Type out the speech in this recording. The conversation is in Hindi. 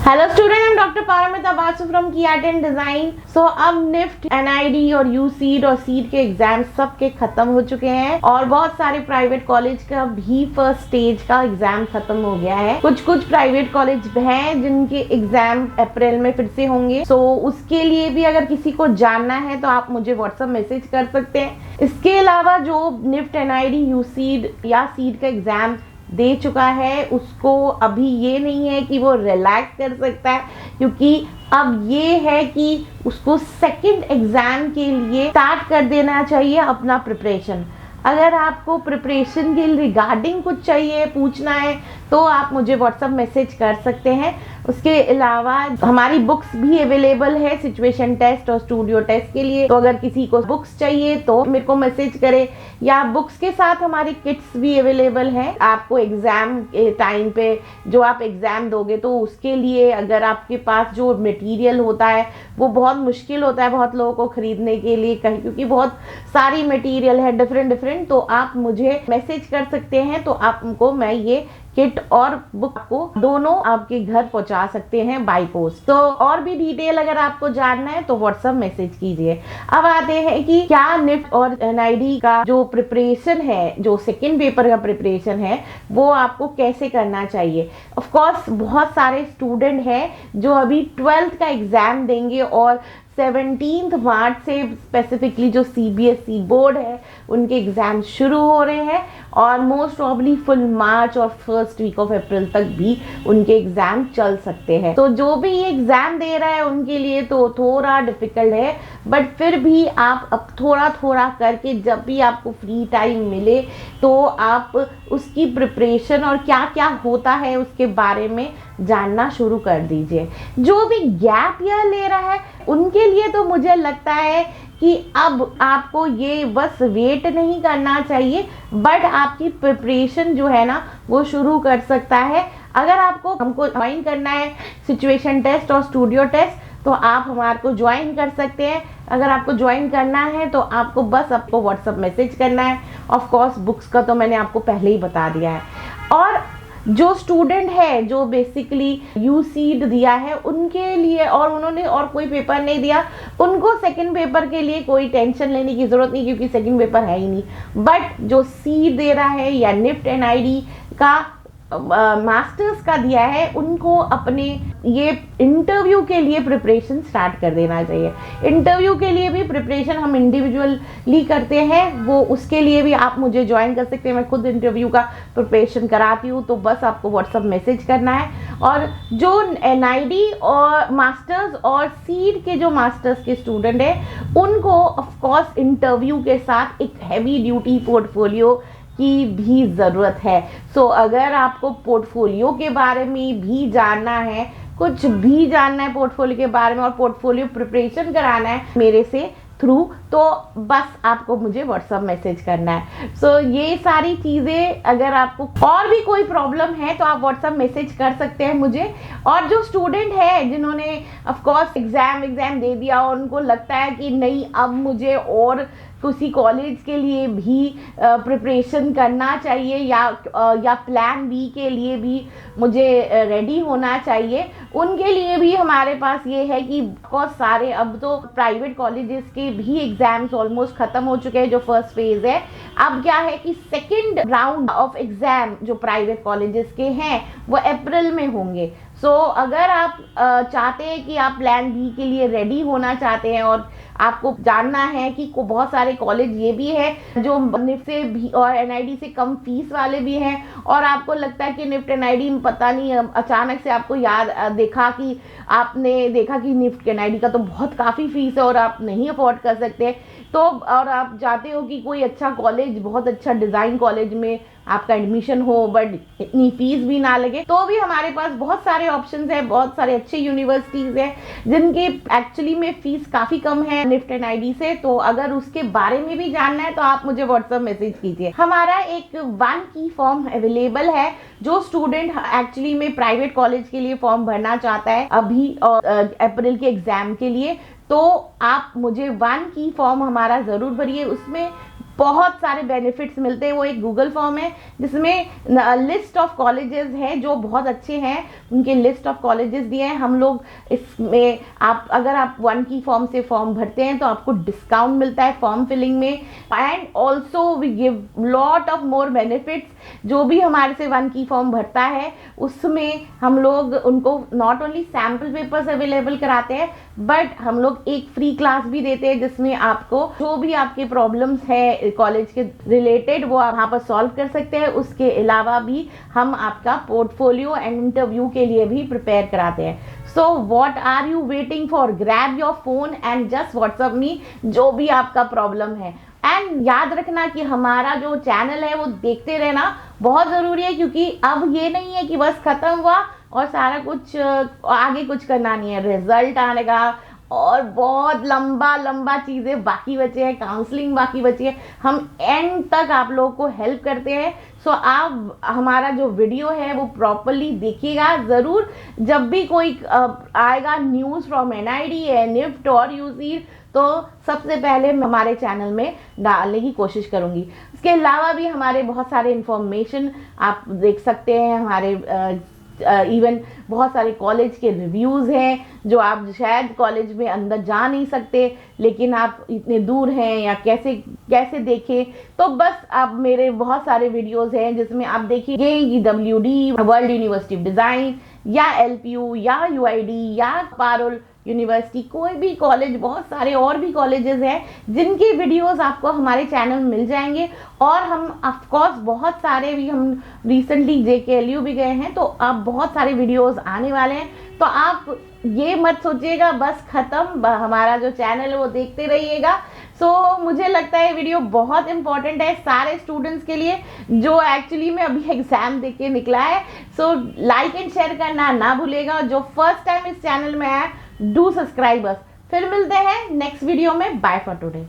Hello student, I am doctor Paramita Basu from कियाट एंड डिजाइन। सो अब निफ्ट, एनआईडी और यूसीड और सीड के एग्जाम सबके खत्म हो चुके हैं और बहुत सारे प्राइवेट कॉलेज का भी फर्स्ट स्टेज का एग्जाम खत्म हो गया है। कुछ प्राइवेट कॉलेज हैं जिनके एग्जाम अप्रैल में फिर से होंगे। सो उसके लिए भी अगर किसी को जानना है तो आप मुझे व्हाट्सएप मैसेज कर सकते हैं। इसके अलावा जो निफ्ट, एनआईडी, यूसीड या सीड का एग्जाम दे चुका है उसको अभी ये नहीं है कि वो रिलैक्स कर सकता है, क्योंकि अब ये है कि उसको सेकंड एग्जाम के लिए स्टार्ट कर देना चाहिए अपना प्रिपरेशन। अगर आपको प्रिपरेशन के रिगार्डिंग कुछ चाहिए, पूछना है, तो आप मुझे व्हाट्सएप मैसेज कर सकते हैं। उसके अलावा हमारी बुक्स भी अवेलेबल है सिचुएशन टेस्ट और स्टूडियो टेस्ट के लिए। तो अगर किसी को बुक्स चाहिए तो मेरे को मैसेज करें, या बुक्स के साथ हमारी किट्स भी अवेलेबल हैं। आपको एग्जाम के टाइम पे जो आप एग्जाम दोगे तो उसके लिए अगर आपके पास जो मटेरियल होता है वो बहुत मुश्किल होता है बहुत लोगों को खरीदने के लिए, कहीं क्योंकि बहुत सारी मटेरियल है डिफरेंट, तो आप मुझे मैसेज कर सकते हैं। तो आपको मैं ये किट और बुक को दोनों आपके घर पहुंचा सकते हैं बाय पोस्ट। तो और भी डिटेल अगर आपको जानना है तो व्हाट्सएप मैसेज कीजिए। अब आते हैं कि क्या निफ्ट और एनआईडी का जो प्रिपरेशन है, जो सेकंड पेपर का प्रिपरेशन है, वो आपको कैसे करना चाहिए। ऑफ कोर्स बहुत सारे स्टूडेंट हैं जो अभी 12th का एग्जाम देंगे और 17 मार्च से स्पेसिफिकली जो सीबीएसई बोर्ड है उनके एग्जाम शुरू हो रहे हैं और मोस्ट प्रॉब्ली फुल मार्च और फर्स्ट वीक ऑफ अप्रैल तक भी उनके एग्जाम चल सकते हैं। तो जो भी ये एग्जाम दे रहा है उनके लिए तो थोड़ा डिफिकल्ट है, बट फिर भी आप अब थोड़ा थोड़ा करके जब भी आपको फ्री टाइम मिले तो आप उसकी प्रिपरेशन और क्या क्या होता है उसके बारे में जानना शुरू कर दीजिए। जो भी गैप ईयर ले रहा है उनके लिए तो मुझे लगता है कि अब आपको ये बस वेट नहीं करना चाहिए, बट आपकी प्रिपरेशन जो है ना वो शुरू कर सकता है। अगर आपको हमको ज्वाइन करना है सिचुएशन टेस्ट और स्टूडियो टेस्ट तो आप हमारे को ज्वाइन कर सकते हैं। अगर आपको ज्वाइन करना है तो आपको व्हाट्सएप मैसेज करना है। ऑफ कोर्स बुक्स का तो मैंने आपको पहले ही बता दिया है। और जो स्टूडेंट है जो बेसिकली यूसीड दिया है उनके लिए, और उन्होंने और कोई पेपर नहीं दिया, उनको सेकंड पेपर के लिए कोई टेंशन लेने की ज़रूरत नहीं, क्योंकि सेकंड पेपर है ही नहीं। बट जो सीड दे रहा है या निफ्ट, एनआईडी का मास्टर्स का दिया है, उनको अपने ये इंटरव्यू के लिए प्रिपरेशन स्टार्ट कर देना चाहिए। इंटरव्यू के लिए भी प्रिपरेशन हम इंडिविजुअली करते हैं, वो उसके लिए भी आप मुझे ज्वाइन कर सकते हैं। मैं खुद इंटरव्यू का प्रिपरेशन कराती हूँ। तो बस आपको व्हाट्सएप मैसेज करना है। और जो एनआईडी और मास्टर्स और सीड के जो मास्टर्स के स्टूडेंट हैं उनको ऑफकोर्स इंटरव्यू के साथ एक हैवी ड्यूटी पोर्टफोलियो की भी ज़रूरत है। सो अगर आपको पोर्टफोलियो के बारे में भी जानना है, कुछ भी जानना है पोर्टफोलियो के बारे में और पोर्टफोलियो प्रिपरेशन कराना है मेरे से थ्रू, तो बस आपको मुझे व्हाट्सएप मैसेज करना है। सो ये सारी चीज़ें, अगर आपको और भी कोई प्रॉब्लम है तो आप व्हाट्सएप मैसेज कर सकते हैं मुझे। और जो स्टूडेंट है जिन्होंने ऑफकोर्स एग्ज़ाम दे दिया और उनको लगता है कि नहीं अब मुझे और किसी कॉलेज के लिए भी प्रिपरेशन करना चाहिए या प्लान बी के लिए भी मुझे रेडी होना चाहिए, उनके लिए भी हमारे पास ये है कि बहुत सारे अब तो प्राइवेट कॉलेजेस के भी एग्जाम्स ऑलमोस्ट ख़त्म हो चुके हैं जो फर्स्ट फेज़ है। अब क्या है कि सेकेंड राउंड ऑफ एग्ज़ाम जो प्राइवेट कॉलेजेस के हैं वो अप्रैल में होंगे। सो अगर आप चाहते हैं कि आप प्लान बी के लिए रेडी होना चाहते हैं और आपको जानना है कि बहुत सारे कॉलेज ये भी है जो निफ्ट से भी और एनआईडी से कम फीस वाले भी हैं, और आपको लगता है कि निफ्ट एनआईडी में पता नहीं अचानक से आपको आपने देखा कि निफ्ट एनआईडी का तो बहुत काफ़ी फीस है और आप नहीं अफोर्ड कर सकते, तो और आप चाहते हो कि कोई अच्छा कॉलेज, बहुत अच्छा डिज़ाइन कॉलेज में आपका एडमिशन हो बट इतनी फीस भी ना लगे, तो भी हमारे पास बहुत सारे ऑप्शंस हैं। बहुत सारे अच्छे यूनिवर्सिटीज़ हैं जिनकी एक्चुअली में फ़ीस काफ़ी कम है निफ्ट एनआईडी से। तो अगर उसके बारे में भी जानना है तो आप मुझे व्हाट्सएप मैसेज कीजिए। हमारा एक 1 की फॉर्म अवेलेबल है। जो स्टूडेंट एक्चुअली में प्राइवेट कॉलेज के लिए फॉर्म भरना चाहता है अभी अप्रैल के एग्ज़ाम के लिए, तो आप मुझे 1 की फॉर्म हमारा ज़रूर भरिए। उसमें बहुत सारे बेनिफिट्स मिलते हैं। वो एक गूगल फॉर्म है जिसमें लिस्ट ऑफ कॉलेजेस है जो बहुत अच्छे हैं, उनके लिस्ट ऑफ कॉलेजेस दिए हैं। हम लोग इसमें अगर आप 1 की फॉर्म से फॉर्म भरते हैं तो आपको डिस्काउंट मिलता है फॉर्म फिलिंग में, and also we give lot of more benefits. जो भी हमारे से 1 की फॉर्म भरता है उसमें हम लोग उनको not only sample papers available कराते हैं, बट हम लोग एक फ्री क्लास भी देते हैं जिसमें आपको जो भी आपके प्रॉब्लम्स है कॉलेज के रिलेटेड वो आप वहाँ पर सॉल्व कर सकते हैं। उसके अलावा भी हम आपका पोर्टफोलियो एंड इंटरव्यू के लिए भी प्रिपेयर कराते हैं। So what are you waiting for? Grab your phone and just WhatsApp me जो भी आपका प्रॉब्लम है। एंड याद रखना कि हमारा जो चैनल है वो देखते रहना बहुत ज़रूरी है, क्योंकि अब ये नहीं है कि बस ख़त्म हुआ और सारा कुछ आगे कुछ करना नहीं है। रिजल्ट आने का और बहुत लंबा लंबा चीज़ें बाकी बचे हैं, काउंसलिंग बाकी बची है। हम एंड तक आप लोगों को हेल्प करते हैं। सो आप हमारा जो वीडियो है वो प्रॉपरली देखिएगा ज़रूर। जब भी कोई आएगा न्यूज़ फ्रॉम NID निफ्ट और यूसीड तो सबसे पहले हमारे चैनल में डालने की कोशिश करूँगी। इसके अलावा भी हमारे बहुत सारे इंफॉर्मेशन आप देख सकते हैं। हमारे इवन बहुत सारे कॉलेज के रिव्यूज़ हैं जो आप शायद कॉलेज में अंदर जा नहीं सकते, लेकिन आप इतने दूर हैं या कैसे देखें, तो बस आप मेरे बहुत सारे वीडियोस हैं जिसमें आप देखिए WD world university of design या LPU या UID या पारुल यूनिवर्सिटी, कोई भी कॉलेज, बहुत सारे और भी कॉलेजेस हैं जिनके वीडियोस आपको हमारे चैनल में मिल जाएंगे। और हम ऑफ कोर्स बहुत सारे भी, हम रिसेंटली JKLU भी गए हैं, तो अब बहुत सारे वीडियोस आने वाले हैं। तो आप ये मत सोचिएगा बस ख़त्म, हमारा जो चैनल है वो देखते रहिएगा। सो मुझे लगता है ये वीडियो बहुत इंपॉर्टेंट है सारे स्टूडेंट्स के लिए जो एक्चुअली में अभी एग्जाम दे के निकला है। सो लाइक एंड शेयर करना ना भूलेगा। जो फर्स्ट टाइम इस चैनल में आया डू सब्सक्राइब अस। फिर मिलते हैं नेक्स्ट वीडियो में। Bye for today.